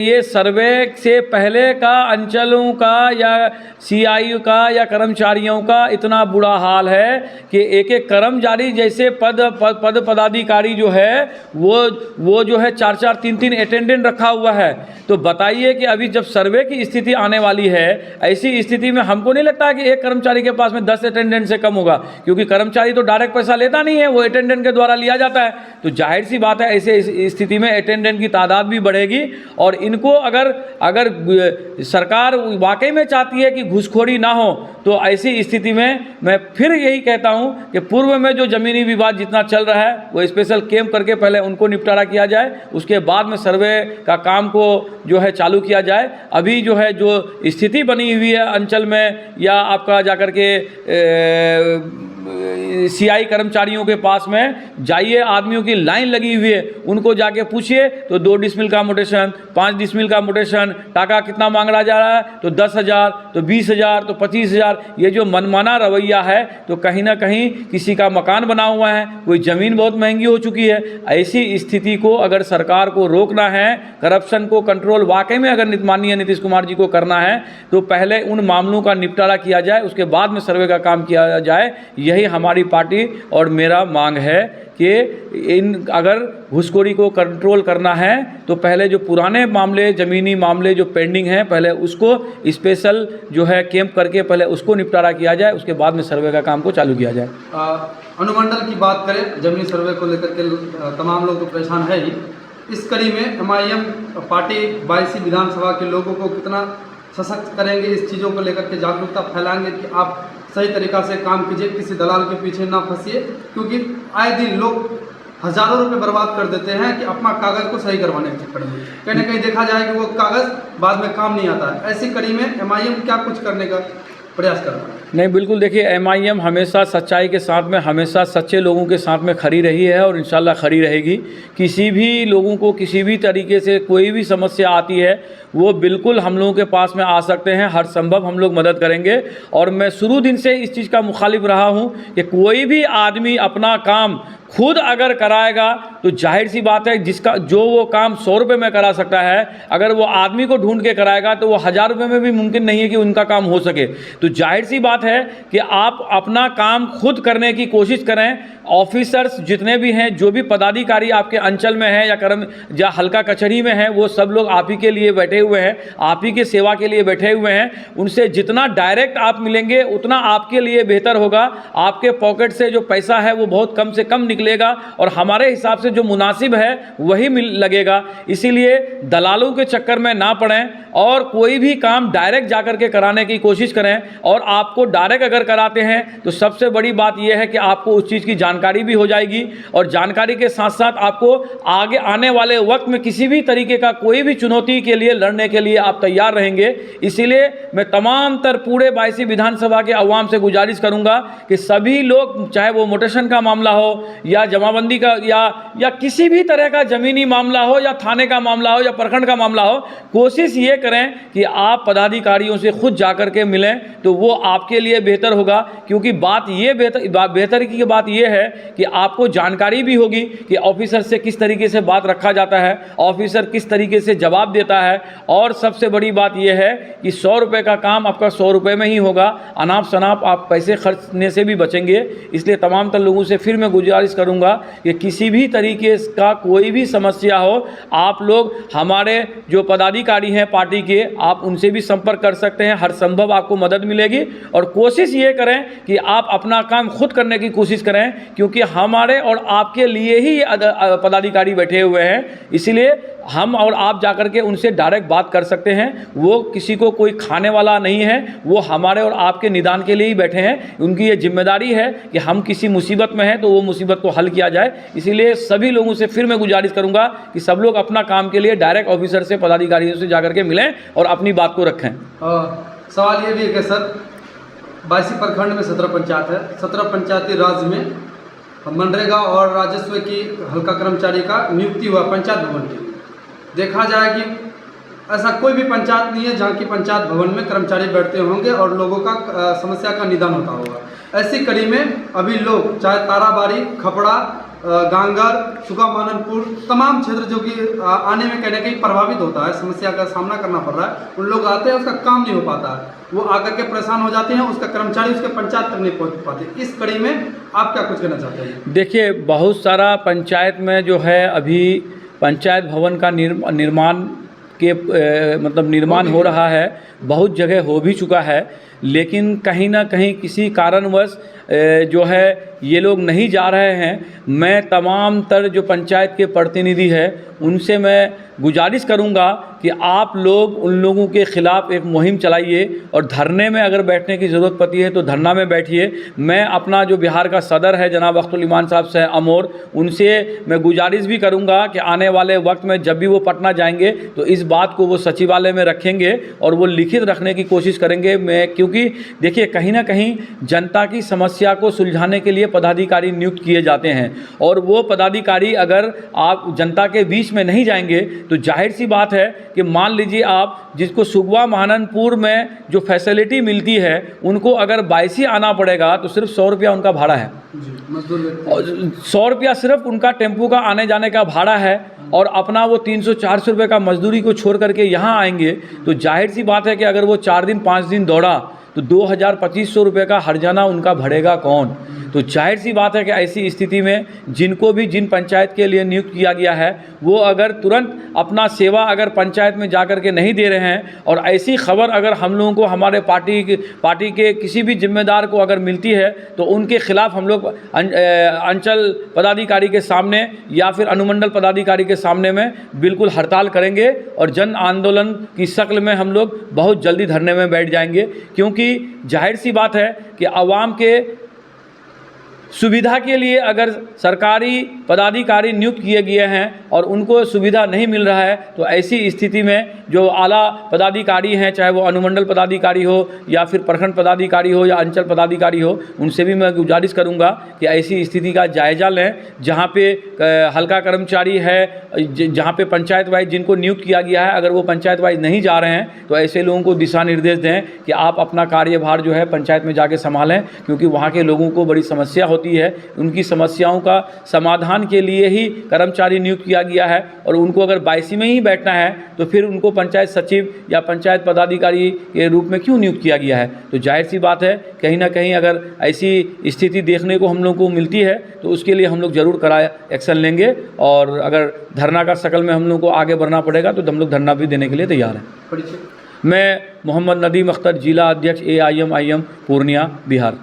ये सर्वे से पहले का अंचलों का या सीआईयू का या कर्मचारियों का इतना बुरा हाल है कि एक एक कर्मचारी जैसे पदाधिकारी जो है वो जो है 4-4 3-3 अटेंडेंट रखा हुआ है। तो बताइए कि अभी जब सर्वे की स्थिति आने वाली है, ऐसी स्थिति में हमको नहीं लगता कि एक कर्मचारी के पास में 10 अटेंडेंट से कम होगा, क्योंकि कर्मचारी तो डायरेक्ट पैसा लेता नहीं है, वो अटेंडेंट के द्वारा लिया जाता है। तो जाहिर सी बात है ऐसे स्थिति में अटेंडेंट की तादाद भी बढ़ेगी। और इनको अगर सरकार वाकई में चाहती है कि घूसखोरी ना हो, तो ऐसी स्थिति में मैं फिर यही कहता हूं कि पूर्व में जो ज़मीनी विवाद जितना चल रहा है वो स्पेशल कैंप करके पहले उनको निपटारा किया जाए, उसके बाद में सर्वे का काम को जो है चालू किया जाए। अभी जो है जो स्थिति बनी हुई है अंचल में, या आपका जाकर के सीआई कर्मचारियों के पास में जाइए, आदमियों की लाइन लगी हुई है, उनको जाके पूछिए तो 2 डिसमिल का मोटेशन, 5 डिसमिल का मोटेशन, टाका कितना मांगा जा रहा है, तो 10,000, तो 20,000, तो 25,000। ये जो मनमाना रवैया है, तो कहीं ना कहीं किसी का मकान बना हुआ है, कोई ज़मीन बहुत महंगी हो चुकी है। ऐसी स्थिति को अगर सरकार को रोकना है, करप्शन को कंट्रोल वाकई में अगर माननीय नीतीश कुमार जी को करना है, तो पहले उन मामलों का निपटारा किया जाए, उसके बाद में सर्वे का काम किया जाए। यही हमारी पार्टी और मेरा मांग है कि अगर घूसखोरी को कंट्रोल करना है तो पहले जो पुराने मामले, ज़मीनी मामले जो पेंडिंग हैं, पहले उसको स्पेशल जो है कैंप करके पहले उसको निपटारा किया जाए, उसके बाद में सर्वे का काम को चालू किया जाए। अनुमंडल की बात करें, जमीनी सर्वे को लेकर के तमाम लोग तो परेशान है ही। इस कड़ी में एमआईएम पार्टी 22 विधानसभा के लोगों को कितना सशक्त करेंगे, इस चीज़ों को लेकर के जागरूकता फैलाएंगे कि आप सही तरीक़ा से काम कीजिए, किसी दलाल के पीछे ना फंसिए, क्योंकि आए दिन लोग हज़ारों रुपए बर्बाद कर देते हैं कि अपना कागज़ को सही करवाने के चक्कर में। कहीं ना कहीं देखा जाए कि वो कागज़ बाद में काम नहीं आता है। ऐसी कड़ी में एमआईएम क्या कुछ करने का प्रयास कर रहा है? नहीं, बिल्कुल देखिए, एमआईएम हमेशा सच्चाई के साथ में, हमेशा सच्चे लोगों के साथ में खड़ी रही है और इंशाल्लाह खड़ी रहेगी। किसी भी लोगों को किसी भी तरीके से कोई भी समस्या आती है, वो बिल्कुल हम लोगों के पास में आ सकते हैं, हर संभव हम लोग मदद करेंगे। और मैं शुरू दिन से इस चीज़ का मुखालिफ रहा हूँ कि कोई भी आदमी अपना काम खुद अगर कराएगा तो जाहिर सी बात है जिसका जो वो काम 100 रुपये में करा सकता है, अगर वो आदमी को ढूंढ के कराएगा तो वो 1000 रुपये में भी मुमकिन नहीं है कि उनका काम हो सके। तो जाहिर सी बात है कि आप अपना काम खुद करने की कोशिश करें। ऑफिसर्स जितने भी हैं, जो भी पदाधिकारी आपके अंचल में हैं या हल्का कचहरी में हैं, वो सब लोग आप ही के लिए बैठे हुए हैं, आप ही के सेवा के लिए बैठे हुए हैं। उनसे जितना डायरेक्ट आप मिलेंगे उतना आपके लिए बेहतर होगा। आपके पॉकेट से जो पैसा है वो बहुत कम से कम निकलेगा और हमारे हिसाब से जो मुनासिब है वही लगेगा। इसीलिए दलालों के चक्कर में ना पड़ें और कोई भी काम डायरेक्ट जाकर के कराने की कोशिश करें। और आपको डायरेक्ट अगर कराते हैं तो सबसे बड़ी बात यह है कि आपको उस चीज़ की जानकारी भी हो जाएगी, और जानकारी के साथ साथ आपको आगे आने वाले वक्त में किसी भी तरीके का कोई भी चुनौती के लिए लड़ने के लिए आप तैयार रहेंगे। इसीलिए मैं तमाम पूरे 22 विधानसभा के अवाम से गुजारिश करूंगा कि सभी लोग, चाहे वो मोटेशन का मामला हो या जमाबंदी का या किसी भी तरह का ज़मीनी मामला हो या थाने का मामला हो या प्रखंड का मामला हो, कोशिश ये करें कि आप पदाधिकारियों से खुद जाकर के मिलें, तो वो आपके लिए बेहतर होगा। क्योंकि बेहतर की बात यह है कि आपको जानकारी भी होगी कि ऑफिसर से किस तरीके से बात रखा जाता है, ऑफिसर किस तरीके से जवाब देता है। और सबसे बड़ी बात यह है कि 100 रुपये का काम आपका 100 रुपये में ही होगा, अनाप शनाप आप पैसे खर्चने से भी बचेंगे। इसलिए तमाम लोगों से फिर मैं गुजारिश करूंगा कि किसी भी तरीके का कोई भी समस्या हो, आप लोग हमारे जो पदाधिकारी हैं पार्टी के, आप उनसे भी संपर्क कर सकते हैं, हर संभव आपको मदद मिलेगी। और कोशिश ये करें कि आप अपना काम खुद करने की कोशिश करें, क्योंकि हमारे और आपके लिए ही पदाधिकारी बैठे हुए हैं। इसीलिए हम और आप जाकर के उनसे डायरेक्ट बात कर सकते हैं। वो किसी को कोई खाने वाला नहीं है, वो हमारे और आपके निदान के लिए ही बैठे हैं। उनकी ये जिम्मेदारी है कि हम किसी मुसीबत में हैं तो वो मुसीबत को हल किया जाए। इसीलिए सभी लोगों से फिर मैं गुजारिश करूंगा कि सब लोग अपना काम के लिए डायरेक्ट ऑफिसर से, पदाधिकारियों से जाकर के मिलें और अपनी बात को रखें। सवाल ये भी है कि सर 22 प्रखंड में 17 पंचायत है, 17 पंचायती राज में मनरेगा और राजस्व की हल्का कर्मचारी का नियुक्ति हुआ पंचायत भवन के लिए। देखा जाए कि ऐसा कोई भी पंचायत नहीं है जहाँ की पंचायत भवन में कर्मचारी बैठते होंगे और लोगों का समस्या का निदान होता होगा। ऐसी कड़ी में अभी लोग चाहे ताराबाड़ी, खपड़ा गांगर, सुगा माननपुर, तमाम क्षेत्र जो कि आने में कहीं ना कहीं प्रभावित होता है, समस्या का सामना करना पड़ रहा है। उन लोग आते हैं, उसका काम नहीं हो पाता है, वो आकर के परेशान हो जाते हैं, उसका कर्मचारी उसके पंचायत तक नहीं पहुंच पाते। इस कड़ी में आप क्या कुछ कहना चाहते हैं? देखिए, बहुत सारा पंचायत में जो है अभी पंचायत भवन का निर्माण के मतलब निर्माण हो रहा है, बहुत जगह हो भी चुका है, लेकिन कहीं ना कहीं किसी कारणवश जो है ये लोग नहीं जा रहे हैं। मैं तमाम तर जो पंचायत के प्रतिनिधि हैं उनसे मैं गुजारिश करूंगा कि आप लोग उन लोगों के ख़िलाफ़ एक मुहिम चलाइए और धरने में अगर बैठने की ज़रूरत पड़ती है तो धरना में बैठिए। मैं अपना जो बिहार का सदर है जनाब अख्तरुल ईमान साहब से अमोर, उनसे मैं गुजारिश भी करूंगा कि आने वाले वक्त में जब भी वो पटना जाएंगे तो इस बात को वो सचिवालय में रखेंगे और वो लिखित रखने की कोशिश करेंगे। क्योंकि देखिए, कहीं ना कहीं जनता की समस्या को सुलझाने के लिए पदाधिकारी नियुक्त किए जाते हैं और वो पदाधिकारी अगर आप जनता के बीच में नहीं जाएंगे तो जाहिर सी बात है कि मान लीजिए आप जिसको सुगवा महाननपुर में जो फैसिलिटी मिलती है उनको अगर बायसी आना पड़ेगा तो सिर्फ 100 रुपया उनका भाड़ा है, और 100 रुपया सिर्फ उनका टेम्पू का आने जाने का भाड़ा है, और अपना वो 300-400 रुपये का मजदूरी को छोड़ करके यहाँ आएंगे तो जाहिर सी बात है कि अगर वो 4 दिन 5 दिन दौड़ा तो 2000-2500 रुपये का हर्जाना उनका भरेगा कौन। तो जाहिर सी बात है कि ऐसी स्थिति में जिनको भी जिन पंचायत के लिए नियुक्त किया गया है वो अगर तुरंत अपना सेवा अगर पंचायत में जा कर के नहीं दे रहे हैं और ऐसी खबर अगर हम लोगों को हमारे पार्टी के किसी भी जिम्मेदार को अगर मिलती है तो उनके खिलाफ़ हम लोग अंचल पदाधिकारी के सामने या फिर अनुमंडल पदाधिकारी के सामने में बिल्कुल हड़ताल करेंगे और जन आंदोलन की शक्ल में हम लोग बहुत जल्दी धरने में बैठ जाएंगे। क्योंकि जाहिर सी बात है कि आवाम के सुविधा के लिए अगर सरकारी पदाधिकारी नियुक्त किए गए हैं और उनको सुविधा नहीं मिल रहा है तो ऐसी स्थिति में जो आला पदाधिकारी हैं, चाहे वो अनुमंडल पदाधिकारी हो या फिर प्रखंड पदाधिकारी हो या अंचल पदाधिकारी हो, उनसे भी मैं गुजारिश करूंगा कि ऐसी स्थिति का जायज़ा लें। जहां पे हल्का कर्मचारी है, जहां पे पंचायत वाइज जिनको नियुक्त किया गया है, अगर वो पंचायत वाइज नहीं जा रहे हैं तो ऐसे लोगों को दिशा निर्देश दें कि आप अपना कार्यभार जो है पंचायत में जाके संभालें, क्योंकि वहाँ के लोगों को बड़ी समस्या होती है। उनकी समस्याओं का समाधान के लिए ही कर्मचारी नियुक्त किया गया है और उनको अगर 22 में ही बैठना है तो फिर उनको पंचायत सचिव या पंचायत पदाधिकारी के रूप में क्यों नियुक्त किया गया है। तो जाहिर सी बात है कहीं ना कहीं अगर ऐसी स्थिति देखने को हम लोग को मिलती है तो उसके लिए हम लोग ज़रूर कड़ा एक्शन लेंगे, और अगर धरना का शक्ल में हम लोग को आगे बढ़ना पड़ेगा तो हम लोग धरना भी देने के लिए तैयार हैं। मैं मोहम्मद नदीम अख्तर, जिला अध्यक्ष AIM पूर्णिया, बिहार।